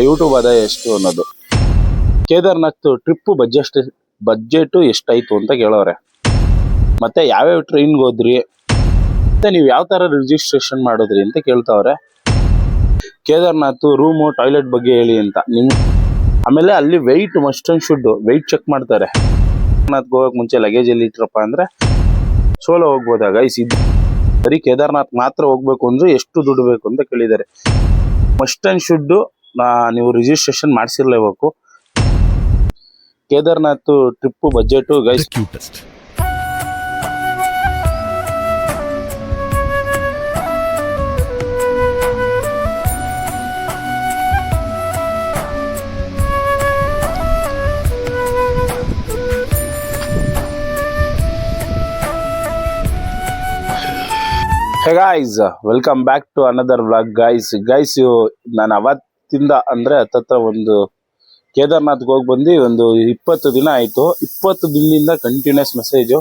YouTube ಆದಾಯ ಎಷ್ಟು ಅನ್ನೋದು. ಕೇದಾರ್ನಾಥ್ ಟ್ರಿಪ್ ಬಜೆಟ್ ಎಷ್ಟಾಯ್ತು ಅಂತ ಕೇಳೋರೆ. ಮತ್ತೆ ಯಾವ್ಯಾವ ಟ್ರೈನ್ಗೆ ಹೋದ್ರಿ, ಮತ್ತೆ ನೀವು ಯಾವ ತರ ರಿಜಿಸ್ಟ್ರೇಷನ್ ಮಾಡಿದ್ರಿ ಅಂತ ಕೇಳ್ತಾವ್ರೆ. ಕೇದಾರ್ನಾಥ್ ರೂಮು ಟಾಯ್ಲೆಟ್ ಬಗ್ಗೆ ಹೇಳಿ ಅಂತ. ಆಮೇಲೆ ಅಲ್ಲಿ weight must and should weight check ಮಾಡ್ತಾರೆ. ಕೇದಾರ್ನಾಥ್ಗೆ ಹೋಗಕ್ ಮುಂಚೆ ಲಗೇಜ್ ಎಲ್ಲಿ ಇಟ್ರಪ್ಪ ಅಂದ್ರೆ ಸೋಲೋ ಹೋಗ್ಬೋದಾಗ ಬರೀ ಕೇದಾರ್ನಾಥ್ ಮಾತ್ರ ಹೋಗ್ಬೇಕು ಅಂದ್ರೆ ಎಷ್ಟು ದುಡ್ಡು ಬೇಕು ಅಂತ ಕೇಳಿದ್ದಾರೆ. ಮಸ್ಟ್ ಅಂಡ್ ಶುಡ್ ನೀವು ರಿಜಿಸ್ಟ್ರೇಷನ್ ಮಾಡಿಸಿರ್ಲೇಬೇಕು. Kedarnath trip budget guys hey guys, welcome back to another vlog guys. ನಾನು ಅವತ್ತಿಂದ ಅಂದ್ರೆ ಹತ್ತತ್ರ ಒಂದು ಕೇದಾರ್ನಾಥ್ಗೆ ಹೋಗಿ ಬಂದು ಒಂದು 20 ದಿನ ಆಯಿತು. 20 ದಿನದಿಂದ ಕಂಟಿನ್ಯೂಸ್ ಮೆಸೇಜು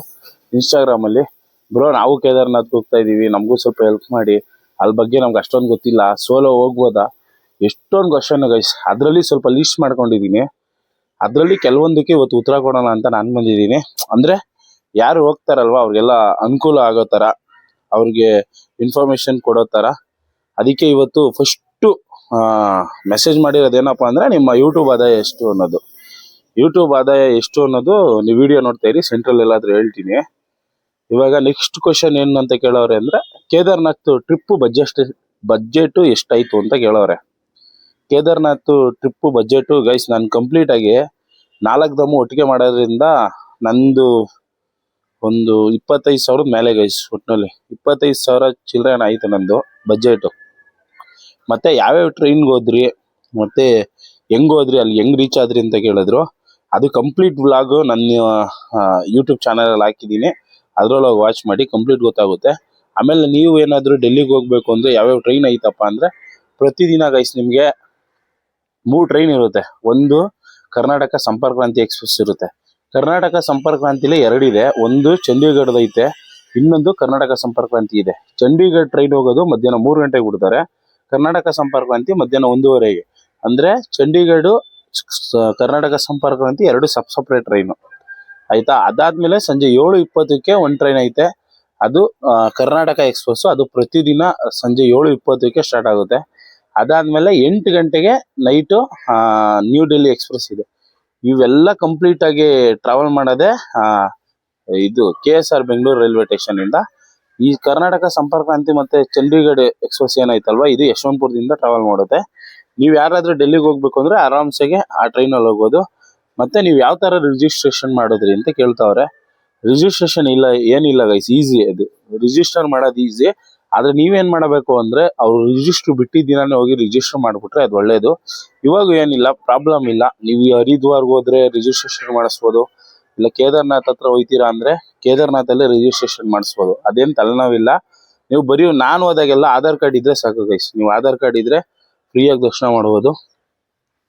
ಇನ್ಸ್ಟಾಗ್ರಾಮಲ್ಲಿ, ಬ್ರೋ ನಾವು ಕೇದಾರ್ನಾಥ್ಗೆ ಹೋಗ್ತಾ ಇದ್ದೀವಿ, ನಮಗೂ ಸ್ವಲ್ಪ ಹೆಲ್ಪ್ ಮಾಡಿ, ಅಲ್ಲಿ ಬಗ್ಗೆ ನಮ್ಗೆ ಅಷ್ಟೊಂದು ಗೊತ್ತಿಲ್ಲ, ಸೋಲೋ ಹೋಗ್ಬೋದಾ, ಎಷ್ಟೊಂದು ಕ್ವಶನ್ ಗೈಸ್. ಅದರಲ್ಲಿ ಸ್ವಲ್ಪ ಲೀಸ್ಟ್ ಮಾಡ್ಕೊಂಡಿದ್ದೀನಿ. ಅದರಲ್ಲಿ ಕೆಲವೊಂದಕ್ಕೆ ಇವತ್ತು ಉತ್ತರ ಕೊಡೋಣ ಅಂತ ನಾನು ಬಂದಿದ್ದೀನಿ. ಅಂದರೆ ಯಾರು ಹೋಗ್ತಾರಲ್ವ ಅವ್ರಿಗೆಲ್ಲ ಅನುಕೂಲ ಆಗೋ ಥರ, ಅವ್ರಿಗೆ ಇನ್ಫಾರ್ಮೇಶನ್ ಕೊಡೋ ಥರ. ಅದಕ್ಕೆ ಇವತ್ತು ಫಸ್ಟು ಮೆಸೇಜ್ ಮಾಡಿರೋದೇನಪ್ಪ ಅಂದರೆ ನಿಮ್ಮ ಯೂಟ್ಯೂಬ್ ಆದಾಯ ಎಷ್ಟು ಅನ್ನೋದು. ಯೂಟ್ಯೂಬ್ ಆದಾಯ ಎಷ್ಟು ಅನ್ನೋದು ನೀವು ವಿಡಿಯೋ ನೋಡ್ತಾ ಇರಿ, ಸೆಂಟ್ರಲ್ ಎಲ್ಲಾದರೂ ಹೇಳ್ತೀನಿ. ಇವಾಗ ನೆಕ್ಸ್ಟ್ ಕ್ವಶನ್ ಏನು ಅಂತ ಕೇಳೋರೆ ಅಂದರೆ ಕೇದಾರ್ನಾಥ್ ಟ್ರಿಪ್ ಬಜೆಟು ಎಷ್ಟಾಯಿತು ಅಂತ ಕೇಳೋರೆ. ಕೇದಾರ್ನಾಥ್ ಟ್ರಿಪ್ ಬಜೆಟು ಗೈಸ್ ನಾನು ಕಂಪ್ಲೀಟಾಗಿ 4 ದಮ್ಮು ಒಟ್ಟಿಗೆ ಮಾಡೋದ್ರಿಂದ ನಂದು ಒಂದು 25,000 ಮೇಲೆ ಗೈಸ್. ಒಟ್ಟಿನಲ್ಲಿ 25,000 ಚಿಲ್ಲರೆ ಆಯಿತು ನಂದು ಬಜೆಟು. ಮತ್ತೆ ಯಾವ್ಯಾವ ಟ್ರೈನ್ಗೆ ಹೋದ್ರಿ, ಮತ್ತೆ ಹೆಂಗೆ ಹೋದ್ರಿ, ಅಲ್ಲಿ ಹೆಂಗೆ ರೀಚ್ ಆದ್ರಿ ಅಂತ ಕೇಳಿದ್ರು. ಅದು ಕಂಪ್ಲೀಟ್ ವ್ಲಾಗು ನನ್ನ ಯೂಟ್ಯೂಬ್ ಚಾನಲಲ್ಲಿ ಹಾಕಿದ್ದೀನಿ, ಅದರೊಳಗೆ ವಾಚ್ ಮಾಡಿ ಕಂಪ್ಲೀಟ್ ಗೊತ್ತಾಗುತ್ತೆ. ಆಮೇಲೆ ನೀವು ಏನಾದರೂ ಡೆಲ್ಲಿಗೆ ಹೋಗ್ಬೇಕು ಅಂದರೆ ಯಾವ್ಯಾವ ಟ್ರೈನ್ ಐತಪ್ಪ ಅಂದರೆ ಪ್ರತಿದಿನ ಗೈಸ್ ನಿಮಗೆ 3 ಟ್ರೈನ್ ಇರುತ್ತೆ. ಒಂದು ಕರ್ನಾಟಕ ಸಂಪರ್ಕ್ ಕ್ರಾಂತಿ ಎಕ್ಸ್ಪ್ರೆಸ್ ಇರುತ್ತೆ. ಕರ್ನಾಟಕ ಸಂಪರ್ಕ್ ಕ್ರಾಂತಿಲಿ 2 ಇದೆ. ಒಂದು ಚಂಡೀಗಢದೈತೆ, ಇನ್ನೊಂದು ಕರ್ನಾಟಕ ಸಂಪರ್ಕ್ ಕ್ರಾಂತಿ ಇದೆ. ಚಂಡೀಗಢ ಟ್ರೈನ್ ಹೋಗೋದು ಮಧ್ಯಾಹ್ನ 3 ಗಂಟೆಗೆ ಬಿಡ್ತಾರೆ. ಕರ್ನಾಟಕ ಸಂಪರ್ಕ್ ಕ್ರಾಂತಿ ಮಧ್ಯಾಹ್ನ 1:30ಗೆ. ಅಂದರೆ ಚಂಡೀಗಢ ಕರ್ನಾಟಕ ಸಂಪರ್ಕ್ ಕ್ರಾಂತಿ 2 ಸಪ್ರೇಟ್ ಟ್ರೈನು ಆಯ್ತಾ. ಅದಾದ್ಮೇಲೆ ಸಂಜೆ 7:20ಕ್ಕೆ ಒಂದು ಟ್ರೈನ್ ಐತೆ, ಅದು ಕರ್ನಾಟಕ ಎಕ್ಸ್ಪ್ರೆಸ್. ಅದು ಪ್ರತಿದಿನ ಸಂಜೆ 7:20ಕ್ಕೆ ಸ್ಟಾರ್ಟ್ ಆಗುತ್ತೆ. ಅದಾದ್ಮೇಲೆ 8 ಗಂಟೆಗೆ ನೈಟು ನ್ಯೂ ಡೆಲ್ಲಿ ಎಕ್ಸ್ಪ್ರೆಸ್ ಇದೆ. ಇವೆಲ್ಲ ಕಂಪ್ಲೀಟ್ ಆಗಿ ಟ್ರಾವೆಲ್ ಮಾಡೋದೇ ಇದು KSR ಬೆಂಗಳೂರು ರೈಲ್ವೆ ಸ್ಟೇಷನ್ ಇಂದ. ಈ ಕರ್ನಾಟಕ ಸಂಪರ್ಕ್ ಕ್ರಾಂತಿ ಮತ್ತೆ ಚಂಡೀಗಢ ಎಕ್ಸ್ಪ್ರೆಸ್ ಏನೈತಲ್ವಾ, ಇದು ಯಶವಂತಪುರದಿಂದ ಟ್ರಾವೆಲ್ ಮಾಡುತ್ತೆ. ನೀವು ಯಾರಾದ್ರೂ ಡೆಲ್ಲಿಗೆ ಹೋಗ್ಬೇಕು ಅಂದ್ರೆ ಆರಾಮ್ಸೆಗೆ ಆ ಟ್ರೈನಲ್ಲಿ ಹೋಗ್ಬೋದು. ಮತ್ತೆ ನೀವು ಯಾವ ತರ ರಿಜಿಸ್ಟ್ರೇಷನ್ ಮಾಡಿದ್ರಿ ಅಂತ ಕೇಳ್ತಾವ್ರೆ. ರಿಜಿಸ್ಟ್ರೇಷನ್ ಏನಿಲ್ಲ ಗೈಸ್, ಈಸಿ. ಅದು ರಿಜಿಸ್ಟರ್ ಮಾಡೋದು ಈಸಿ. ಆದ್ರೆ ನೀವೇನ್ ಮಾಡಬೇಕು ಅಂದ್ರೆ ಅವ್ರು ರಿಜಿಸ್ಟರ್ ಬಿಟ್ಟಿದ್ದ ದಿನಾನೇ ಹೋಗಿ ರಿಜಿಸ್ಟರ್ ಮಾಡ್ಬಿಟ್ರೆ ಅದು ಒಳ್ಳೇದು. ಇವಾಗ ಏನಿಲ್ಲ, ಪ್ರಾಬ್ಲಮ್ ಇಲ್ಲ. ನೀವು ಹರಿದ್ವಾರ್ಗೆ ಹೋದ್ರೆ ರಿಜಿಸ್ಟ್ರೇಷನ್ ಮಾಡಿಸ್ಬೋದು, ಇಲ್ಲ ಕೇದಾರ್ನಾಥ್ ಹತ್ರ ಹೋಯ್ತೀರಾ ಅಂದ್ರೆ ಕೇದಾರ್ನಾಥಲ್ಲೇ ರಿಜಿಸ್ಟ್ರೇಷನ್ ಮಾಡಿಸ್ಬೋದು. ಅದೇನು ತಲೆನೋವಿಲ್ಲ. ನೀವು ಬರೀ ನಾನು ಹೋದಾಗೆಲ್ಲ ಆಧಾರ್ ಕಾರ್ಡ್ ಇದ್ರೆ ಸಾಕು ಗೈಸ್. ನೀವು ಆಧಾರ್ ಕಾರ್ಡ್ ಇದ್ರೆ ಫ್ರೀಯಾಗಿ ದರ್ಶನ ಮಾಡ್ಬೋದು.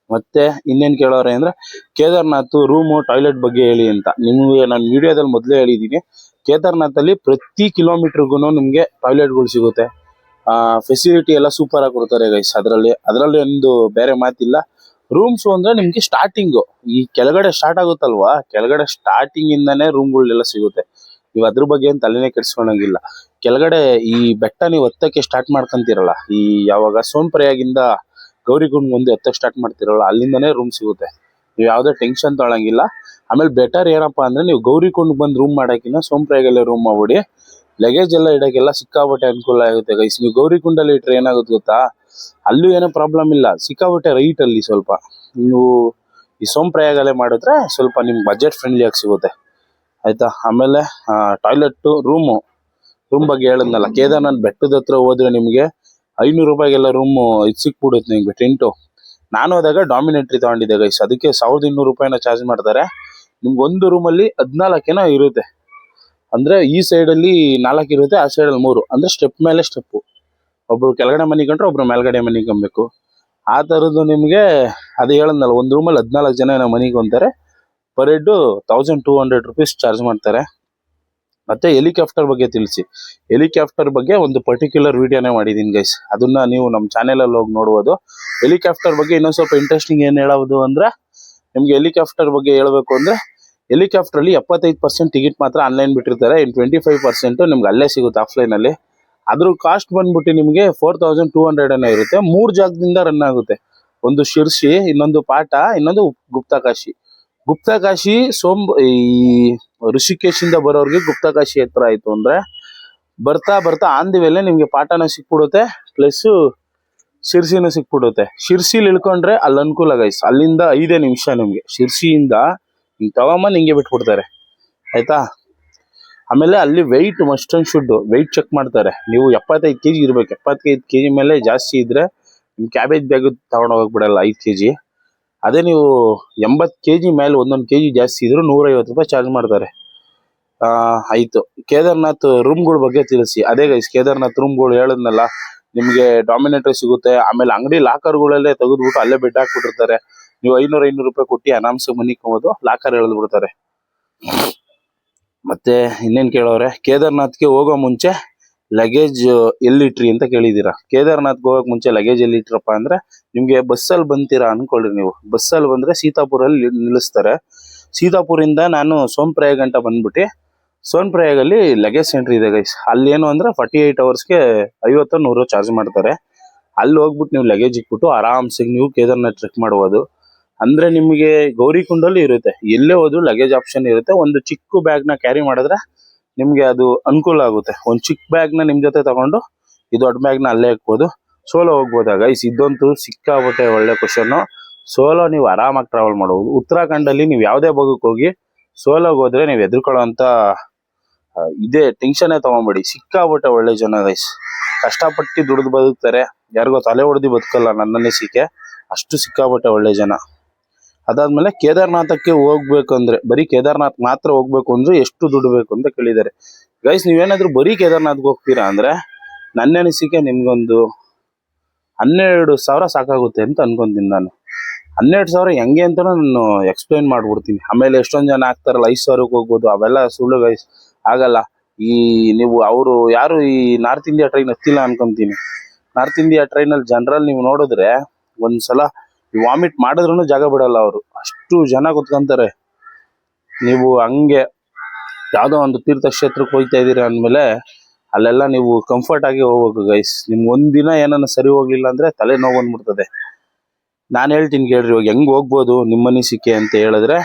ಮತ್ತೆ ಇನ್ನೇನು ಕೇಳೋರೆ ಅಂದ್ರೆ ಕೇದಾರ್ನಾಥ್ ರೂಮು ಟಾಯ್ಲೆಟ್ ಬಗ್ಗೆ ಹೇಳಿ ಅಂತ. ನಿಮಗೆ ನಾನು ವಿಡಿಯೋದಲ್ಲಿ ಮೊದಲೇ ಹೇಳಿದ್ದೀನಿ, ಕೇದಾರ್ನಾಥಲ್ಲಿ ಪ್ರತಿ ಕಿಲೋಮೀಟರ್ಗೂ ನಿಮಗೆ ಟಾಯ್ಲೆಟ್ಗಳು ಸಿಗುತ್ತೆ. ಫೆಸಿಲಿಟಿ ಎಲ್ಲ ಸೂಪರ್ ಆಗಿ ಕೊಡ್ತಾರೆ ಗೈಸ್. ಅದರಲ್ಲಿ ಒಂದು ಬೇರೆ ಮಾತಿಲ್ಲ. ರೂಮ್ಸ್ ಅಂದ್ರೆ ನಿಮ್ಗೆ ಸ್ಟಾರ್ಟಿಂಗು ಈ ಕೆಳಗಡೆ ಸ್ಟಾರ್ಟ್ ಆಗುತ್ತಲ್ವಾ, ಕೆಳಗಡೆ ಸ್ಟಾರ್ಟಿಂಗ್ ಇಂದಾನೆ ರೂಮ್ಗಳೆಲ್ಲ ಸಿಗುತ್ತೆ. ನೀವು ಅದ್ರ ಬಗ್ಗೆ ಏನು ತಲೆನೇ ಕೆಡ್ಸ್ಕೊಳಂಗಿಲ್ಲ. ಕೆಳಗಡೆ ಈ ಬೆಟ್ಟ ನೀವು ಹತ್ತಕ್ಕೆ ಸ್ಟಾರ್ಟ್ ಮಾಡ್ಕೊಂತೀರಲ್ಲ, ಈ ಯಾವಾಗ ಸೋನ್ಪ್ರಯಾಗಿಂದ ಗೌರಿಗುಂಡ್ ಮುಂದೆ ಹತ್ತಕ್ಕೆ ಸ್ಟಾರ್ಟ್ ಮಾಡ್ತಿರಲ್ಲ, ಅಲ್ಲಿಂದನೇ ರೂಮ್ ಸಿಗುತ್ತೆ. ನೀವು ಯಾವುದೇ ಟೆನ್ಷನ್ ತೊಗೊಳಂಗಿಲ್ಲ. ಆಮೇಲೆ ಬೆಟರ್ ಏನಪ್ಪಾ ಅಂದ್ರೆ ನೀವು ಗೌರಿಗುಂಡ್ ಬಂದು ರೂಮ್ ಮಾಡೋಕ್ಕಿಂತ ಸೋನ್ಪ್ರಯಾಗಲ್ಲೇ ರೂಮ್ ಮಾಡ್ಬಿಡಿ. ಲಗೇಜ್ ಎಲ್ಲ ಇಡೋಕ್ಕೆಲ್ಲ ಸಿಕ್ಕಾಬಟ್ಟೆ ಅನುಕೂಲ ಆಗುತ್ತೆ ಗೈಸ್. ನೀವು ಗೌರಿಗುಂಡಲ್ಲಿ ಇಟ್ರೆ ಏನಾಗುತ್ತೆ ಗೊತ್ತಾ, ಅಲ್ಲೂ ಏನೋ ಪ್ರಾಬ್ಲಮ್ ಇಲ್ಲ, ಸಿಕ್ಕಾಬಟ್ಟೆ ರೈಟ್ ಅಲ್ಲಿ ಸ್ವಲ್ಪ. ನೀವು ಈ ಸೋನ್ಪ್ರಯಾಗಲ್ಲೇ ಮಾಡಿದ್ರೆ ಸ್ವಲ್ಪ ನಿಮ್ಗೆ ಬಜೆಟ್ ಫ್ರೆಂಡ್ಲಿ ಆಗಿ ಸಿಗುತ್ತೆ ಆಯ್ತಾ. ಆಮೇಲೆ ಟಾಯ್ಲೆಟ್ ರೂಮ್ ಬಗ್ಗೆ ಹೇಳಿದ್ನಲ್ಲ, ಕೇದಾರ್ನಾಥ್ ಬೆಟ್ಟದ ಹತ್ರ ಹೋದ್ರೆ ನಿಮಗೆ 500 ರೂಪಾಯಿಗೆಲ್ಲ ರೂಮು ಇದು ಸಿಕ್ಬಿಡುತ್ತೆ ನಿಮಗೆ, ಟೆಂಟು. ನಾನು ಹೋದಾಗ ಡಾಮಿನೇಟ್ರಿ ತಗೊಂಡಿದ್ದೆ ಗೈಸ್, ಅದಕ್ಕೆ 1200 ರೂಪಾಯಿನ ಚಾರ್ಜ್ ಮಾಡ್ತಾರೆ. ನಿಮ್ಗೆ ಒಂದು ರೂಮಲ್ಲಿ 14 ಇರುತ್ತೆ. ಅಂದ್ರೆ ಈ ಸೈಡಲ್ಲಿ 4 ಇರುತ್ತೆ, ಆ ಸೈಡಲ್ಲಿ 3. ಅಂದ್ರೆ ಸ್ಟೆಪ್ ಮೇಲೆ ಸ್ಟೆಪ್ಪು, ಒಬ್ರು ಕೆಳಗಡೆ ಮನಿಕೊಂಡ್ರೆ ಒಬ್ರು ಮೇಲ್ಗಡೆ ಮನಿಕೊಬೇಕು. ಆ ಥರದ್ದು ನಿಮಗೆ ಅದು ಹೇಳಿದ್ನಲ್ಲ, ಒಂದು ರೂಮಲ್ಲಿ 14 ಜನ ಮನಿಕೊಂತಾರೆ. ಪರ್ ಹೆಡ್ 1200 ರೂಪೀಸ್ ಚಾರ್ಜ್ ಮಾಡ್ತಾರೆ. ಮತ್ತೆ ಹೆಲಿಕಾಪ್ಟರ್ ಬಗ್ಗೆ ತಿಳಿಸಿ. ಹೆಲಿಕಾಪ್ಟರ್ ಬಗ್ಗೆ ಒಂದು ಪರ್ಟಿಕ್ಯುಲರ್ ವಿಡಿಯೋನೇ ಮಾಡಿದೀನಿ ಗೈಸ್, ಅದನ್ನ ನೀವು ನಮ್ಮ ಚಾನೆಲಲ್ಲಿ ಹೋಗಿ ನೋಡ್ಬೋದು. ಹೆಲಿಕಾಪ್ಟರ್ ಬಗ್ಗೆ ಇನ್ನೊಂದು ಸ್ವಲ್ಪ ಇಂಟ್ರೆಸ್ಟಿಂಗ್ ಏನು ಹೇಳೋದು ಅಂದ್ರೆ, ನಿಮ್ಗೆ ಹೆಲಿಕಾಪ್ಟರ್ ಬಗ್ಗೆ ಹೇಳ್ಬೇಕು ಅಂದ್ರೆ, ಹೆಲಿಕಾಪ್ಟರ್ ಅಲ್ಲಿ 75% ಟಿಕೆಟ್ ಮಾತ್ರ ಆನ್ಲೈನ್ ಬಿಟ್ಟಿರ್ತಾರೆ. ಇನ್ 25% ನಿಮ್ಗೆ ಅಲ್ಲೇ ಸಿಗುತ್ತೆ ಆಫ್ಲೈನ್ ಅಲ್ಲಿ. ಅದ್ರ ಕಾಸ್ಟ್ ಬಂದ್ಬಿಟ್ಟು ನಿಮಗೆ 4200 ಏನೋ ಇರುತ್ತೆ. 3 ಜಾಗದಿಂದ ರನ್ ಆಗುತ್ತೆ. ಒಂದು ಶಿರ್ಸಿ, ಇನ್ನೊಂದು ಪಾಟ, ಇನ್ನೊಂದು ಗುಪ್ತಕಾಶಿ. ಗುಪ್ತಕಾಶಿ ಈ ಋಷಿಕೇಶಿಂದ ಬರೋರಿಗೆ ಗುಪ್ತಕಾಶಿ ಹತ್ರ ಆಯ್ತು ಅಂದ್ರೆ, ಬರ್ತಾ ಬರ್ತಾ ಆನ್ ದಿ ವೇಲೆ ನಿಮ್ಗೆ ಪಾಟನ ಸಿಕ್ಬಿಡುತ್ತೆ, ಪ್ಲಸ್ ಶಿರ್ಸಿನೂ ಸಿಕ್ಬಿಡುತ್ತೆ. ಶಿರ್ಸಿಲಿ ಇಳ್ಕೊಂಡ್ರೆ ಅಲ್ಲಿ ಅನುಕೂಲ ಗೈಸ್, ಅಲ್ಲಿಂದ 5 ನಿಮಿಷ ನಿಮ್ಗೆ. ಶಿರ್ಸಿಯಿಂದ ಹಿಂಗೆ ತಗೊಂಬಂದು ಹಿಂಗೆ ಬಿಟ್ಬಿಡ್ತಾರೆ ಆಯ್ತಾ. ಆಮೇಲೆ ಅಲ್ಲಿ weight must and should weight check ಮಾಡ್ತಾರೆ. ನೀವು 75 kg ಇರ್ಬೇಕು. 75 kg ಮೇಲೆ ಜಾಸ್ತಿ ಇದ್ರೆ ನಿಮ್ ಕ್ಯಾಬೇಜ್ ಬ್ಯಾಗ್ ತಗೊಂಡು ಹೋಗಕ್ ಬಿಡಲ್ಲ 5 kg. ಅದೇ ನೀವು 80 kg ಮೇಲೆ ಒಂದೊಂದು kg ಜಾಸ್ತಿ ಇದ್ರು 150 ರೂಪಾಯಿ ಚಾರ್ಜ್ ಮಾಡ್ತಾರೆ. ಆಯ್ತು. ಕೇದಾರ್ನಾಥ್ ರೂಮ್ಗಳ ಬಗ್ಗೆ ತಿಳಿಸಿ. ಅದೇ ಗೈಸ್, ಕೇದಾರ್ನಾಥ್ ರೂಮ್ಗಳು ಹೇಳದ್ನಲ್ಲ, ನಿಮ್ಗೆ ಡಾಮಿನೇಟರ್ ಸಿಗುತ್ತೆ. ಆಮೇಲೆ ಅಂಗಡಿ ಲಾಕರ್ಗಳಲ್ಲೇ ತೆಗೆದ್ಬಿಟ್ಟು ಅಲ್ಲೇ ಬೆಡ್ ಹಾಕ್ಬಿಟ್ಟಿರ್ತಾರೆ. ನೀವು 500 ರೂಪಾಯಿ ಕೊಟ್ಟು ಆರಾಮ್ಸೆ ಮನಿಕೋಬೋದು, ಲಾಕರ್ ಎಳೆದು ಬಿಡ್ತಾರೆ. ಮತ್ತೆ ಇನ್ನೇನ್ ಕೇಳೋರೆ, ಕೇದಾರ್ನಾಥ್ಗೆ ಹೋಗೋ ಮುಂಚೆ ಲಗೇಜ್ ಎಲ್ಲಿಟ್ರಿ ಅಂತ ಕೇಳಿದೀರಾ. ಕೇದಾರ್ನಾಥ್ಗೆ ಹೋಗಕ್ ಮುಂಚೆ ಲಗೇಜ್ ಎಲ್ಲಿಟ್ರಪ್ಪ ಅಂದ್ರೆ, ನಿಮ್ಗೆ ಬಸ್ಸಲ್ಲಿ ಬಂತೀರಾ ಅನ್ಕೊಳ್ರಿ. ನೀವು ಬಸ್ಸಲ್ಲಿ ಬಂದ್ರೆ ಸೀತಾಪುರಲ್ಲಿ ನಿಲ್ಲಿಸ್ತಾರೆ. ಸೀತಾಪುರಿಂದ ನಾನು ಸೋನ್ಪ್ರಯಾಗ್ ಅಂತ ಬಂದ್ಬಿಟ್ಟು, ಸೋನ್ಪ್ರಯಾಗಲ್ಲಿ ಲಗೇಜ್ ಸೆಂಟರ್ ಇದೆ ಗೈಸ್. ಅಲ್ಲಿ ಏನು ಅಂದ್ರೆ 48 ಅವರ್ಸ್ಗೆ 50-100 ಚಾರ್ಜ್ ಮಾಡ್ತಾರೆ. ಅಲ್ಲಿ ಹೋಗ್ಬಿಟ್ಟು ನೀವು ಲಗೇಜ್ ಇಟ್ಬಿಟ್ಟು ಆರಾಮ್ಸೆ ನೀವು ಕೇದಾರ್ನಾಥ್ ಟ್ರೆಕ್ ಮಾಡ್ಬೋದು. ಅಂದ್ರೆ ನಿಮಗೆ ಗೌರಿಕುಂಡಲ್ಲಿ ಇರುತ್ತೆ, ಎಲ್ಲೇ ಹೋದ್ರು ಲಗೇಜ್ ಆಪ್ಷನ್ ಇರುತ್ತೆ. ಒಂದು ಚಿಕ್ಕ ಬ್ಯಾಗ್ ನ ಕ್ಯಾರಿ ಮಾಡಿದ್ರೆ ನಿಮ್ಗೆ ಅದು ಅನುಕೂಲ ಆಗುತ್ತೆ. ಒಂದು ಚಿಕ್ಕ ಬ್ಯಾಗ್ ನ ನಿಮ್ ಜೊತೆ ತಗೊಂಡು ಈ ದೊಡ್ಡ ಬ್ಯಾಗ್ ನ ಅಲ್ಲೇ ಹಾಕ್ಬೋದು. ಸೋಲೋ ಹೋಗ್ಬೋದಾಗ ಇದಂತೂ ಸಿಕ್ಕಾಬಟ್ಟೆ ಒಳ್ಳೆ ಕ್ವಶನ್. ಸೋಲೋ ನೀವು ಆರಾಮಾಗಿ ಟ್ರಾವೆಲ್ ಮಾಡಬಹುದು. ಉತ್ತರಾಖಂಡಲ್ಲಿ ನೀವು ಯಾವುದೇ ಭಾಗಕ್ಕೆ ಹೋಗಿ ಸೋಲೋಗೆ ಹೋದ್ರೆ ನೀವು ಎದುರ್ಕೊಳ್ಳೋ ಅಂತ ಇದೇ ಟೆನ್ಷನ್ ತಗೊಂಬೇಡಿ. ಸಿಕ್ಕಾಬಟ್ಟೆ ಒಳ್ಳೆ ಜನ ಗೈಸ್, ಕಷ್ಟಪಟ್ಟು ದುಡಿದು ಬದುಕ್ತಾರೆ. ಯಾರಿಗೋ ತಲೆ ಹೊಡೆದಿ ಬದುಕಲ್ಲ ನನ್ನ ಅನಿಸಿಕೆ, ಅಷ್ಟು ಸಿಕ್ಕಾಬಟ್ಟೆ ಒಳ್ಳೆ ಜನ. ಅದಾದ್ಮೇಲೆ ಕೇದಾರ್ನಾಥಕ್ಕೆ ಹೋಗ್ಬೇಕಂದ್ರೆ, ಬರೀ ಕೇದಾರ್ನಾಥ್ ಮಾತ್ರ ಹೋಗ್ಬೇಕು ಅಂದ್ರೆ ಎಷ್ಟು ದುಡ್ಡು ಬೇಕು ಅಂತ ಕೇಳಿದ್ದಾರೆ ಗೈಸ್. ನೀವೇನಾದ್ರೂ ಬರೀ ಕೇದಾರ್ನಾಥ್ಗೆ ಹೋಗ್ತೀರಾ ಅಂದ್ರೆ ನನ್ನ ಅನಿಸಿಕೆ ನಿಮ್ಗೊಂದು 12,000 ಸಾಕಾಗುತ್ತೆ ಅಂತ ಅನ್ಕೊಂತೀನಿ ನಾನು. 12,000 ಹೆಂಗೆ ಅಂತ ನಾನು ಎಕ್ಸ್ಪ್ಲೈನ್ ಮಾಡ್ಬಿಡ್ತೀನಿ. ಆಮೇಲೆ ಎಷ್ಟೊಂದು ಜನ ಆಗ್ತಾರಲ್ಲ 5,000ಕ್ಕೆ ಹೋಗ್ಬೋದು, ಅವೆಲ್ಲ ಸುಳ್ಳು ಗೈಸ್, ಆಗಲ್ಲ. ನೀವು ಅವರು ಯಾರು ಈ ನಾರ್ತ್ ಇಂಡಿಯಾ ಟ್ರೈನ್ ಹತ್ತಿಲ್ಲ ಅನ್ಕೊಂತೀನಿ. ನಾರ್ತ್ ಇಂಡಿಯಾ ಟ್ರೈನಲ್ಲಿ ಜನರಲ್ ನೀವು ನೋಡಿದ್ರೆ ಒಂದ್ಸಲ ವಾಮಿಟ್ ಮಾಡಿದ್ರು ಜಾಗ ಬಿಡಲ್ಲ ಅವರು, ಅಷ್ಟು ಜನ ಕುತ್ಕೊಂತಾರೆ. ನೀವು ಹಂಗೆ ಯಾವ್ದೋ ಒಂದು ತೀರ್ಥಕ್ಷೇತ್ರಕ್ಕೆ ಹೋಗ್ತಾ ಇದೀರ ಅಂದ್ಮೇಲೆ ಅಲ್ಲೆಲ್ಲ ನೀವು ಕಂಫರ್ಟ್ ಆಗಿ ಹೋಗ್ಬೇಕು ಗೈಸ್. ನಿಮ್ಗೆ ಒಂದಿನ ಏನನ್ನ ಸರಿ ಹೋಗ್ಲಿಲ್ಲ ಅಂದ್ರೆ ತಲೆ ನೋವು ಬಂದ್ಬಿಡ್ತದೆ. ನಾನು ಹೇಳ್ತೀನಿ ಕೇಳ್ರಿ, ಇವಾಗ ಹೆಂಗ್ ಹೋಗ್ಬೋದು ನಿಮ್ಮ ಅನಿಸಿಕೆ ಅಂತ ಹೇಳಿದ್ರೆ,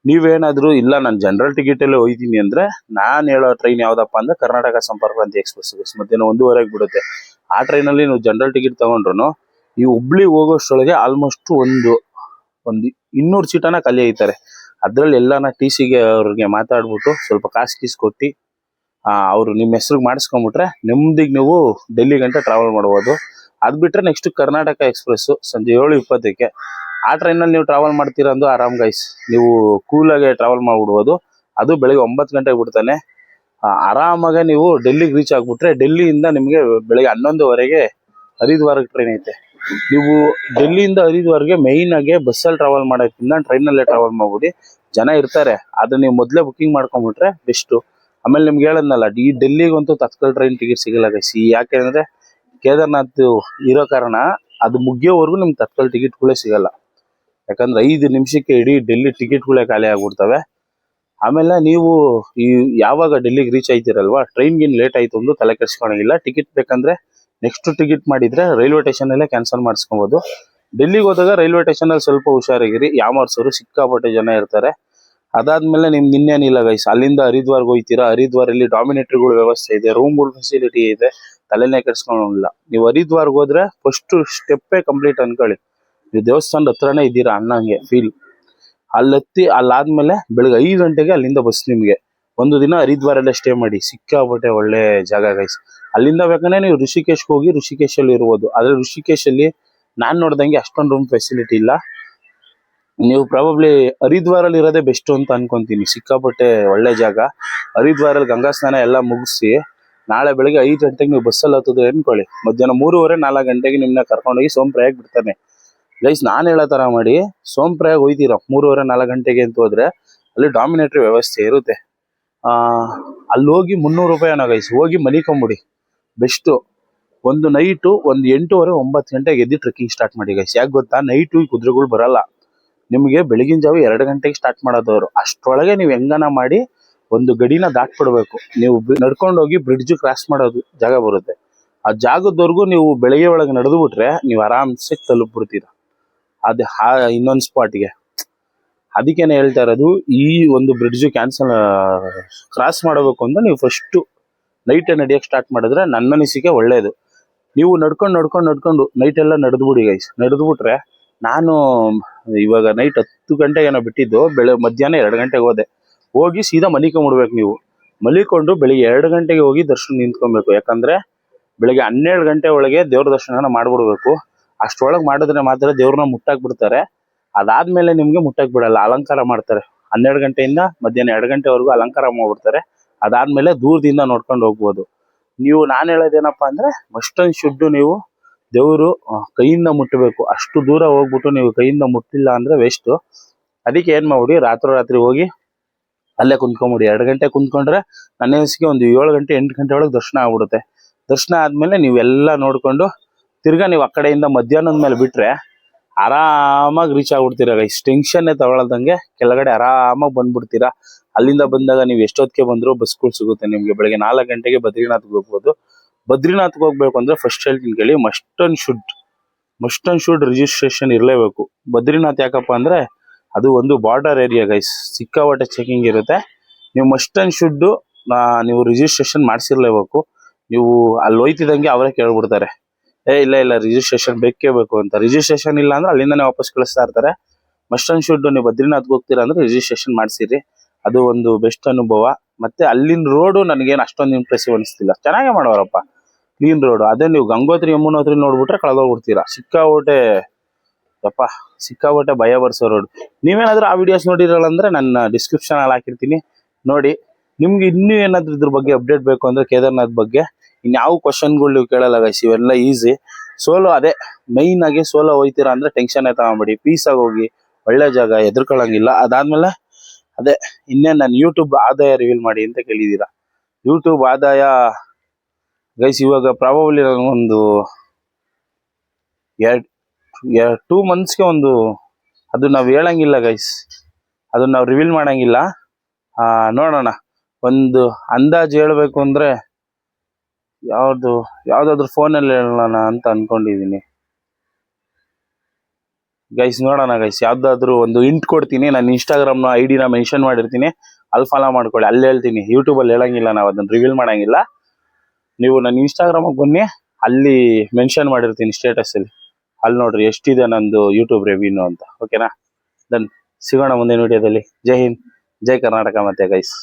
ನೀವೇನಾದ್ರೂ ಇಲ್ಲ ನಾನು ಜನರಲ್ ಟಿಕೆಟ್ ಅಲ್ಲೇ ಹೋಗ್ತೀನಿ ಅಂದ್ರೆ, ನಾನು ಹೇಳೋ ಟ್ರೈನ್ ಯಾವ್ದಪ್ಪ ಅಂದ್ರೆ ಕರ್ನಾಟಕ ಸಂಪರ್ಕ ಕ್ರಾಂತಿ ಎಕ್ಸ್ಪ್ರೆಸ್. ಮಧ್ಯಾಹ್ನ 1:30ಗೆ ಬಿಡುತ್ತೆ. ಆ ಟ್ರೈನಲ್ಲಿ ನೀವು ಜನರಲ್ ಟಿಕೆಟ್ ತಗೊಂಡ್ರು ಈ ಹುಬ್ಳಿ ಹೋಗೋಷ್ಟೊಳಗೆ ಆಲ್ಮೋಸ್ಟ್ ಒಂದು 200 ಸೀಟನ ಖಾಲಿ ಐತಾರೆ. ಅದ್ರಲ್ಲಿ ಎಲ್ಲಾನ TCಗೆ ಅವ್ರಿಗೆ ಮಾತಾಡ್ಬಿಟ್ಟು ಸ್ವಲ್ಪ ಕಾಸು ಕೊಟ್ಟು ಅವ್ರು ನಿಮ್ಮ ಹೆಸ್ರಿಗೆ ಮಾಡಿಸ್ಕೊಂಡ್ಬಿಟ್ರೆ ನೆಮ್ಮದಿಗೆ ನೀವು ಡೆಲ್ಲಿ ಗಂಟೆ ಟ್ರಾವೆಲ್ ಮಾಡ್ಬೋದು. ಅದ್ ಬಿಟ್ರೆ ನೆಕ್ಸ್ಟ್ ಕರ್ನಾಟಕ ಎಕ್ಸ್ಪ್ರೆಸ್ ಸಂಜೆ 7:20ಕ್ಕೆ. ಆ ಟ್ರೈನಲ್ಲಿ ನೀವು ಟ್ರಾವೆಲ್ ಮಾಡ್ತೀರಾ ಅಂದು ಆರಾಮ್ ಗೈಸ್, ನೀವು ಕೂಲಾಗೆ ಟ್ರಾವೆಲ್ ಮಾಡ್ಬಿಡ್ಬೋದು. ಅದು ಬೆಳಿಗ್ಗೆ 9 ಗಂಟೆಗೆ ಬಿಡ್ತಾನೆ. ಆರಾಮಾಗೆ ನೀವು ಡೆಲ್ಲಿಗೆ ರೀಚ್ ಆಗ್ಬಿಟ್ರೆ, ಡೆಲ್ಲಿಯಿಂದ ನಿಮಗೆ ಬೆಳಿಗ್ಗೆ 11:15ಗೆ ಹರಿದ್ವಾರಕ್ಕೆ ಟ್ರೈನ್ ಐತೆ. ನೀವು ಡೆಲ್ಲಿಯಿಂದ ಹರಿದ್ವಾರ್ಗೆ ಮೈನ್ ಆಗಿ ಬಸ್ಸಲ್ಲಿ ಟ್ರಾವೆಲ್ ಮಾಡೋಕ್ಕಿಂತ ಟ್ರೈನಲ್ಲೇ ಟ್ರಾವೆಲ್ ಮಾಡ್ಬಿಡಿ. ಜನ ಇರ್ತಾರೆ, ಆದ್ರೆ ನೀವು ಮೊದಲೇ ಬುಕಿಂಗ್ ಮಾಡ್ಕೊಂಡ್ಬಿಟ್ರೆ ಬೆಸ್ಟು. ಆಮೇಲೆ ನಿಮ್ಗೆ ಹೇಳದ್ನಲ್ಲ, ಈ ಡೆಲ್ಲಿಗಂತೂ ತತ್ಕಾಲ್ ಟ್ರೈನ್ ಟಿಕೆಟ್ ಸಿಗಲ್ಲ ಗೈಸ್. ಯಾಕೆಂದ್ರೆ ಕೇದಾರ್ನಾಥ್ ಇರೋ ಕಾರಣ ಅದು ಮುಗಿಯೋವರೆಗೂ ನಿಮ್ಗೆ ತತ್ಕಾಲ್ ಟಿಕೆಟ್ಗಳೇ ಸಿಗಲ್ಲ. ಯಾಕಂದ್ರೆ 5 ನಿಮಿಷಕ್ಕೆ ಇಡೀ ಡೆಲ್ಲಿ ಟಿಕೆಟ್ಗಳೇ ಖಾಲಿ ಆಗ್ಬಿಡ್ತವೆ. ಆಮೇಲೆ ನೀವು ಯಾವಾಗ ಡೆಲ್ಲಿಗೆ ರೀಚ್ ಆಯ್ತಿರಲ್ವಾ, ಟ್ರೈನ್ಗಿನ್ ಲೇಟ್ ಆಯ್ತು ಒಂದು ತಲೆ ಕೆಡ್ಸ್ಕೊಳಂಗಿಲ್ಲ. ಟಿಕೆಟ್ ಬೇಕಂದ್ರೆ ನೆಕ್ಸ್ಟ್ ಟಿಕೆಟ್ ಮಾಡಿದ್ರೆ ರೈಲ್ವೆ ಸ್ಟೇಷನ್ ಅಲ್ಲೇ ಕ್ಯಾನ್ಸಲ್ ಮಾಡಿಸ್ಕೊಬೋದು. ಡೆಲ್ಲಿಗೆ ಹೋದಾಗ ರೈಲ್ವೆ ಸ್ಟೇಷನ್ ಅಲ್ಲಿ ಸ್ವಲ್ಪ ಹುಷಾರಾಗಿರಿ, ಯಾಮಾರ್ಸೋರು ಸಿಕ್ಕಾಪಟ್ಟೆ ಜನ ಇರ್ತಾರೆ. ಅದಾದ್ಮೇಲೆ ನಿಮ್ಗೆ ಇನ್ನೇನಿಲ್ಲ ಗೈಸ್, ಅಲ್ಲಿಂದ ಹರಿದ್ವಾರ್ಗೆ ಹೋಗ್ತೀರಾ. ಹರಿದ್ವಾರಲ್ಲಿ ಡಾಮಿನೇಟರಿಗಳ ವ್ಯವಸ್ಥೆ ಇದೆ, ರೂಮ್ಗಳ ಫೆಸಿಲಿಟಿ ಇದೆ, ತಲೆನೇ ಕೆಡ್ಸ್ಕೊಳ್ಳೋಂಗಿಲ್ಲ. ನೀವು ಹರಿದ್ವಾರ್ಗೆ ಹೋದ್ರೆ ಫಸ್ಟ್ ಸ್ಟೆಪ್ಪೇ ಕಂಪ್ಲೀಟ್ ಅನ್ಕೊಳ್ಳಿ, ನೀವು ದೇವಸ್ಥಾನದ ಹತ್ರನೇ ಇದ್ದೀರಾ ಅನ್ನಂಗೆ ಫೀಲ್. ಅಲ್ಲಿ ಅಲ್ಲಾದ್ಮೇಲೆ ಬೆಳಗ್ಗೆ 5 ಗಂಟೆಗೆ ಅಲ್ಲಿಂದ ಬಸ್ ನಿಮ್ಗೆ. ಒಂದು ದಿನ ಹರಿದ್ವಾರಲ್ಲೇ ಸ್ಟೇ ಮಾಡಿ, ಸಿಕ್ಕಾಪಟ್ಟೆ ಒಳ್ಳೆ ಜಾಗ ಗೈಸ್. ಅಲ್ಲಿಂದ ಬೇಕಂದ್ರೆ ನೀವು ಋಷಿಕೇಶ್ಗೆ ಹೋಗಿ ಋಷಿಕೇಶಲ್ಲಿ ಇರ್ಬೋದು. ಆದ್ರೆ ಋಷಿಕೇಶಲ್ಲಿ ನಾನ್ ನೋಡ್ದಂಗೆ ಅಷ್ಟೊಂದು ರೂಮ್ ಫೆಸಿಲಿಟಿ ಇಲ್ಲ. ನೀವು ಪ್ರಾಬಬ್ಲಿ ಹರಿದ್ವಾರಲ್ಲಿ ಇರೋದೇ ಬೆಸ್ಟ್ ಅಂತ ಅನ್ಕೊಂತೀನಿ. ಸಿಕ್ಕಾಪಟ್ಟೆ ಒಳ್ಳೆ ಜಾಗ. ಹರಿದ್ವಾರಲ್ಲಿ ಗಂಗಾ ಸ್ನಾನ ಎಲ್ಲ ಮುಗಿಸಿ ನಾಳೆ ಬೆಳಗ್ಗೆ 5 ಗಂಟೆಗೆ ನೀವು ಬಸ್ಸಲ್ಲಿ ಹತ್ತಿದ್ರೆ ಅನ್ಕೊಳ್ಳಿ, ಮಧ್ಯಾಹ್ನ 3:30-4 ಗಂಟೆಗೆ ನಿಮ್ಮನ್ನ ಕರ್ಕೊಂಡೋಗಿ ಸೋನ್ಪ್ರಯಾಗ್ ಬಿಡ್ತಾನೆ ಗೈಸ್. ನಾನು ಹೇಳೋ ತರ ಮಾಡಿ ಸೋನ್ಪ್ರಯಾಗ್ ಹೋಯ್ತೀರಾ 3:30-4 ಗಂಟೆಗೆ ಅಂತ ಹೋದ್ರೆ ಅಲ್ಲಿ ಡಾಮಿನೇಟರಿ ವ್ಯವಸ್ಥೆ ಇರುತ್ತೆ. ಅಲ್ಲಿ ಹೋಗಿ 300 ರೂಪಾಯಿನ ಗೈಸ್, ಹೋಗಿ ಮಲಿಕೊಂಬಿಡಿ ಬೆಸ್ಟು. ಒಂದು ನೈಟು ಒಂದು 8:30 9 ಗಂಟೆಗೆ ಎದ್ದು ಟ್ರೆಕ್ಕಿಂಗ್ ಸ್ಟಾರ್ಟ್ ಮಾಡಿ ಗೈಸ್. ಯಾಕೆ ಗೊತ್ತಾ, ನೈಟು ಈ ಕುದುರೆಗಳು ಬರಲ್ಲ ನಿಮಗೆ, ಬೆಳಗಿನ ಜಾವ 2 ಗಂಟೆಗೆ ಸ್ಟಾರ್ಟ್ ಮಾಡೋದವ್ರು. ಅಷ್ಟರೊಳಗೆ ನೀವು ಹೆಂಗನ ಮಾಡಿ ಒಂದು ಗಡಿನ ದಾಟ್ಬಿಡ್ಬೇಕು. ನೀವು ನಡ್ಕೊಂಡೋಗಿ ಬ್ರಿಡ್ಜ್ ಕ್ರಾಸ್ ಮಾಡೋದು ಜಾಗ ಬರುತ್ತೆ, ಆ ಜಾಗದವರೆಗೂ ನೀವು ಬೆಳಗ್ಗೆ ಒಳಗೆ ನಡೆದು ಬಿಟ್ರೆ ನೀವು ಆರಾಮ್ಸೆ ತಲುಪ್ಬಿಡ್ತೀರ ಅದು ಇನ್ನೊಂದು ಸ್ಪಾಟ್ಗೆ. ಅದಕ್ಕೇನೆ ಹೇಳ್ತಾ ಇರೋದು, ಈ ಒಂದು ಬ್ರಿಡ್ಜ್ ಕ್ರಾಸ್ ಮಾಡಬೇಕು ಅಂದ್ರೆ ನೀವು ಫಸ್ಟು ನೈಟೇ ನಡೆಯೋಕ್ಕೆ ಸ್ಟಾರ್ಟ್ ಮಾಡಿದ್ರೆ ನನ್ನ ಅನಿಸಿಕೆ ಒಳ್ಳೇದು. ನೀವು ನಡ್ಕೊಂಡು ನೈಟ್ ಎಲ್ಲ ನಡೆದ್ಬಿಡಿ ಗೈಸ್. ನಡೆದ್ಬಿಟ್ರೆ ನಾನು ಇವಾಗ ನೈಟ್ 10 ಗಂಟೆಗೆ ಏನೋ ಬಿಟ್ಟಿದ್ದು, ಮಧ್ಯಾಹ್ನ 2 ಗಂಟೆಗೆ ಹೋಗಿ ಸೀದಾ ಮಲಿಕೊಂಡ್ಬಿಡ್ಬೇಕು. ನೀವು ಮಲಿಕೊಂಡು ಬೆಳಿಗ್ಗೆ 2 ಗಂಟೆಗೆ ಹೋಗಿ ದರ್ಶನ ನಿಂತ್ಕೊಬೇಕು. ಯಾಕಂದ್ರೆ ಬೆಳಿಗ್ಗೆ 12 ಗಂಟೆ ಒಳಗೆ ದೇವ್ರ ದರ್ಶನ ಮಾಡ್ಬಿಡ್ಬೇಕು. ಅಷ್ಟರೊಳಗೆ ಮಾಡಿದ್ರೆ ಮಾತ್ರ ದೇವ್ರನ್ನ ಮುಟ್ಟಾಕ್ ಬಿಡ್ತಾರೆ. ಅದಾದ್ಮೇಲೆ ನಿಮ್ಗೆ ಮುಟ್ಟಕ್ ಬಿಡಲ್ಲ, ಅಲಂಕಾರ ಮಾಡ್ತಾರೆ. 12 ಗಂಟೆಯಿಂದ ಮಧ್ಯಾಹ್ನ 2 ಗಂಟೆವರೆಗೂ ಅಲಂಕಾರ ಮಾಡ್ಬಿಡ್ತಾರೆ. ಅದಾದ್ಮೇಲೆ ದೂರದಿಂದ ನೋಡ್ಕೊಂಡು ಹೋಗ್ಬೋದು ನೀವು. ನಾನು ಹೇಳೋದೇನಪ್ಪಾ ಅಂದ್ರೆ ಮಸ್ಟ್ ಅಂಡ್ ಶುಡ್ ನೀವು ದೇವರು ಕೈಯಿಂದ ಮುಟ್ಟಬೇಕು. ಅಷ್ಟು ದೂರ ಹೋಗ್ಬಿಟ್ಟು ನೀವು ಕೈಯಿಂದ ಮುಟ್ಟಿಲ್ಲ ಅಂದ್ರೆ ವೇಸ್ಟ್. ಅದಕ್ಕೆ ಏನ್ ಮಾಡ್ಬಿಡಿ, ರಾತ್ರಿ ಹೋಗಿ ಅಲ್ಲೇ ಕುಂತ್ಕೊಂಬಿಡಿ. 2 ಗಂಟೆ ಕುಂತ್ಕೊಂಡ್ರೆ ನನ್ನ ಅನಿಸಿಕೆ ಒಂದು 7 ಗಂಟೆ 8 ಗಂಟೆ ಒಳಗೆ ದರ್ಶನ ಆಗ್ಬಿಡುತ್ತೆ. ದರ್ಶನ ಆದ್ಮೇಲೆ ನೀವೆಲ್ಲ ನೋಡ್ಕೊಂಡು ತಿರ್ಗಾ ನೀವು ಆ ಕಡೆಯಿಂದ ಮಧ್ಯಾಹ್ನದ ಮೇಲೆ ಬಿಟ್ರೆ ಆರಾಮಾಗಿ ರೀಚ್ ಆಗ್ಬಿಡ್ತೀರಾ ಗೈಸ್. ಟೆನ್ಷನ್ನೇ ತಗೊಳ್ದಂಗೆ ಕೆಳಗಡೆ ಆರಾಮಾಗಿ ಬಂದ್ಬಿಡ್ತೀರಾ. ಅಲ್ಲಿಂದ ಬಂದಾಗ ನೀವು ಎಷ್ಟೊತ್ತಿಗೆ ಬಂದರೂ ಬಸ್ಗಳು ಸಿಗುತ್ತೆ ನಿಮ್ಗೆ. ಬೆಳಗ್ಗೆ 4 ಗಂಟೆಗೆ ಬದ್ರಿನಾಥ್ಗೆ ಹೋಗ್ಬೋದು. ಬದ್ರಿನಾಥ್ಗೆ ಹೋಗ್ಬೇಕು ಅಂದ್ರೆ ಫಸ್ಟ್ ಹೇಳ್ತೀನಿ ಕೇಳಿ, ಮಸ್ಟ್ ಅಂಡ್ ಶುಡ್ ರಿಜಿಸ್ಟ್ರೇಷನ್ ಇರಲೇಬೇಕು. ಬದ್ರಿನಾಥ್ ಯಾಕಪ್ಪ ಅಂದ್ರೆ ಅದು ಒಂದು ಬಾರ್ಡರ್ ಏರಿಯಾ ಗೈಸ್, ಸಿಕ್ಕಾಪಟ್ಟೆ ಚೆಕಿಂಗ್ ಇರುತ್ತೆ. ನೀವು ಮಸ್ಟ್ ಅಂಡ್ ಶುಡ್ ನೀವು ರಿಜಿಸ್ಟ್ರೇಷನ್ ಮಾಡಿಸಿರ್ಲೇಬೇಕು. ನೀವು ಅಲ್ಲಿ ಹೋಯ್ತಿದಂಗೆ ಅವರೇ ಕೇಳ್ಬಿಡ್ತಾರೆ, ಇಲ್ಲ ರಿಜಿಸ್ಟ್ರೇಷನ್ ಬೇಕೇ ಬೇಕು ಅಂತ. ರಿಜಿಸ್ಟ್ರೇಷನ್ ಇಲ್ಲ ಅಂದ್ರೆ ಅಲ್ಲಿಂದನೇ ವಾಪಸ್ ಕಳಿಸ್ತಾ ಇರ್ತಾರೆ. ಮಸ್ಟ್ ಅಂಡ್ ಶುಡ್ ನೀವು ಬದ್ರಿನಾಥ್ಗೆ ಹೋಗ್ತೀರಾ ಅಂದ್ರೆ ರಿಜಿಸ್ಟ್ರೇಷನ್ ಮಾಡಿಸಿರಿ. ಅದು ಒಂದು ಬೆಸ್ಟ್ ಅನುಭವ. ಮತ್ತೆ ಅಲ್ಲಿನ ರೋಡು ನನಗೇನು ಅಷ್ಟೊಂದು ಇಂಪ್ರೆಸಿವ್ ಅನಿಸ್ತಿಲ್ಲ, ಚೆನ್ನಾಗೇ ಮಾಡೋರಪ್ಪ, ಕ್ಲೀನ್ ರೋಡು. ಅದೇ ನೀವು ಗಂಗೋತ್ರಿ ಯಮುನೋತ್ರಿ ನೋಡ್ಬಿಟ್ರೆ ಕಳೆದೋಗ್ಬಿಡ್ತೀರಾ. ಸಿಕ್ಕಾಪಟ್ಟೆ ಭಯ ಬರ್ಸೋ ರೋಡ್. ನೀವೇನಾದ್ರೂ ಆ ವಿಡಿಯೋಸ್ ನೋಡಿರಲ್ಲ ಅಂದ್ರೆ ನನ್ನ ಡಿಸ್ಕ್ರಿಪ್ಷನ್ ಅಲ್ಲಿ ಹಾಕಿರ್ತೀನಿ, ನೋಡಿ. ನಿಮ್ಗೆ ಇನ್ನೂ ಏನಾದ್ರೂ ಇದ್ರ ಬಗ್ಗೆ ಅಪ್ಡೇಟ್ ಬೇಕು ಅಂದ್ರೆ ಕೇದಾರ್ನಾಥ್ ಬಗ್ಗೆ ಇನ್ಯಾವ ಕ್ವಶನ್ಗಳು ನೀವು ಕೇಳಲ್ಲ ಗೈಸ್, ಇವೆಲ್ಲ ಈಸಿ. ಸೋಲೋ ಅದೇ ಮೈನ್ ಆಗಿ ಸೋಲೋ ಹೋಯ್ತೀರಾ ಅಂದ್ರೆ ಟೆನ್ಷನ್ ತಗೊಂಬಿಡಿ, ಪೀಸ್ ಆಗಿ ಹೋಗಿ, ಒಳ್ಳೆ ಜಾಗ, ಎದ್ರಕೊಳ್ಳಂಗಿಲ್ಲ. ಅದಾದ್ಮೇಲೆ ಅದೇ ಇನ್ನೇನು ನಾನು ಯೂಟ್ಯೂಬ್ ಆದಾಯ ರಿವೀಲ್ ಮಾಡಿ ಅಂತ ಕೇಳಿದ್ದೀರಾ. ಯೂಟ್ಯೂಬ್ ಆದಾಯ ಗೈಸ್ ಇವಾಗ ಪ್ರಾಬಬ್ಲಿ ಒಂದು 2 ಮಂತ್ಸ್ಗೆ ಒಂದು, ಅದು ನಾವು ಹೇಳಂಗಿಲ್ಲ ಗೈಸ್, ಅದು ನಾವು ರಿವೀಲ್ ಮಾಡಂಗಿಲ್ಲ. ನೋಡೋಣ, ಒಂದು ಅಂದಾಜು ಹೇಳ್ಬೇಕು ಅಂದ್ರೆ ಯಾವ್ದಾದ್ರು ಫೋನಲ್ಲಿ ಹೇಳೋಣ ಅಂತ ಅನ್ಕೊಂಡಿದೀನಿ ಗೈಸ್. ನೋಡೋಣ ಗೈಸ್, ಯಾವ್ದಾದ್ರು ಒಂದು ಇಂಟ್ ಕೊಡ್ತೀನಿ. ನಾನು ಇನ್ಸ್ಟಾಗ್ರಾಮ್ ID ನ ಮೆನ್ಷನ್ ಮಾಡಿರ್ತೀನಿ, ಅಲ್ಲಿ ಫಾಲೋ ಮಾಡ್ಕೊಳ್ಳಿ. ಅಲ್ಲಿ ಹೇಳ್ತೀನಿ, ಯೂಟ್ಯೂಬಲ್ಲಿ ಹೇಳಂಗಿಲ್ಲ, ನಾವು ಅದನ್ನ ರಿವೀಲ್ ಮಾಡಂಗಿಲ್ಲ. ನೀವು ನನ್ನ ಇನ್ಸ್ಟಾಗ್ರಾಮಿಗೆ ಬನ್ನಿ, ಅಲ್ಲಿ ಮೆನ್ಷನ್ ಮಾಡಿರ್ತೀನಿ ಸ್ಟೇಟಸ್ ಅಲ್ಲಿ, ಅಲ್ಲಿ ನೋಡ್ರಿ ಎಷ್ಟಿದೆ ನಂದು ಯೂಟ್ಯೂಬ್ ರೆವಿನ್ಯೂ ಅಂತ. ಓಕೆನಾ? ದೆನ್ ಸಿಗೋಣ ಮುಂದಿನ ವಿಡಿಯೋದಲ್ಲಿ. ಜೈ ಹಿಂದ್, ಜೈ ಕರ್ನಾಟಕ ಮತ್ತೆ ಗೈಸ್.